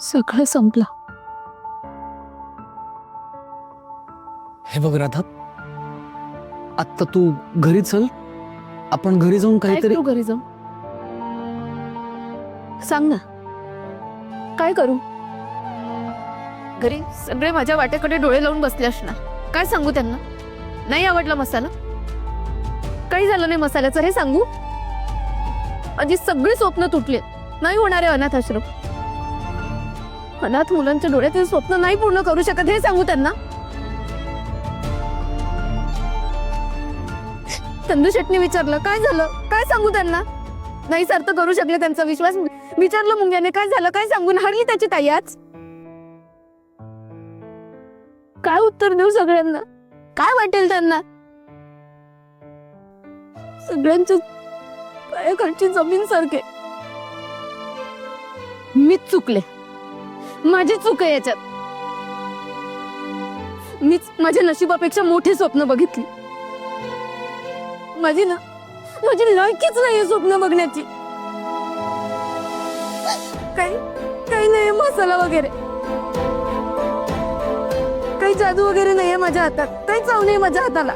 सगळं संपलं. हे बघ राधा, आता तू घरी चल. आपण घरी जाऊन काहीतरी. तू घरी जाऊ सांग ना, काय करू? घरी सगळे माझ्या वाटेकडे डोळे लावून बसले असणार. काय सांगू त्यांना? नाही आवडला मसाला? काही झालं नाही मसाल्याचं हे सांगू? माझी सगळी स्वप्न तुटली. नाही होणार आहे अनाथ आश्रम. अनाथ मुलांच्या डोळ्यातील स्वप्न नाही पूर्ण करू शकत हे सांगू त्यांना? तंदू शेटने विचारलं काय झालं, काय सांगू त्यांना? नाही सार्थ करू शकले त्यांचा विश्वास. विचारलं मुंग्याने काय झालं, काय सांगून हरली त्याची ताई आज. काय उत्तर देऊ सगळ्यांना? काय वाटेल त्यांना? सगळ्यांच्या पायाखालची जमीन सारखे. मीच चुकले, माझी चूक आहे याच्यात. मीच माझ्या नशिबापेक्षा मोठी स्वप्न बघितली. माझी लायकीच नाहीये स्वप्न बघण्याची. काही नाही मसाला वगैरे, काही जादू वगैरे नाहीये माझ्या हातात. काही चाव नाही माझ्या हाताला.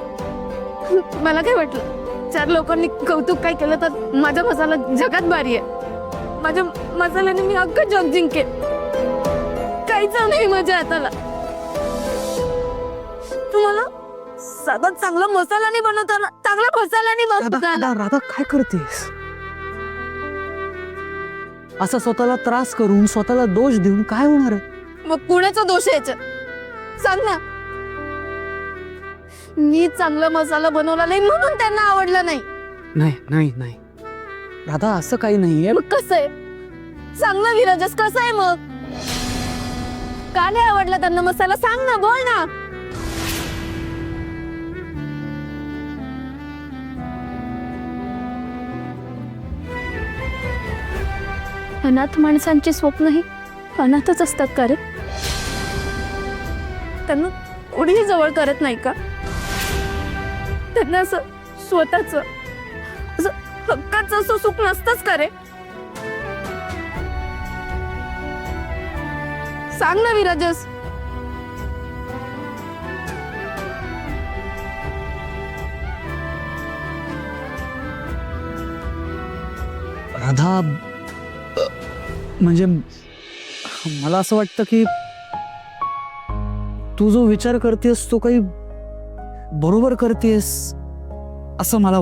मला काय वाटलं 4 लोकांनी कौतुक काय केलं तर माझा मसाला जगात भारी आहे. माझ्या मसाल्याने मी अख्खं जग जिंके. काही चाव नाही माझ्या हाताला. तुम्हाला साधा चांगला मसाला नाही बनवताना चांगला मसाला नाही बनवताना. राधा काय करतेस? असा स्वतःला त्रास करून स्वतःला दोष देऊन काय होणार आहे? मग कुणाचा दोष आहे याच्यात? सांग ना. मी चांगला मसाला बनवला नाही म्हणून त्यांना आवडला नाही. नाही नाही नाही राधा, असं काही नाहीये. मग कसं आहे सांग ना विराजस, कसं आहे मग? का नाही आवडला त्यांना मसाला? सांग ना, बोल ना. अनाथ माणसांची स्वप्नही अनाथच असतात का रे? त्यांना कोणीही जवळ करत नाही का? त्यांना असं स्वतःच असं हक्काचं असं सुख नसतंच का रे? सांग ना विराजस. राधा, म्हणजे मला असं वाटतं की तू जो विचार करतेस तो काही बरोबर करतेस असं मला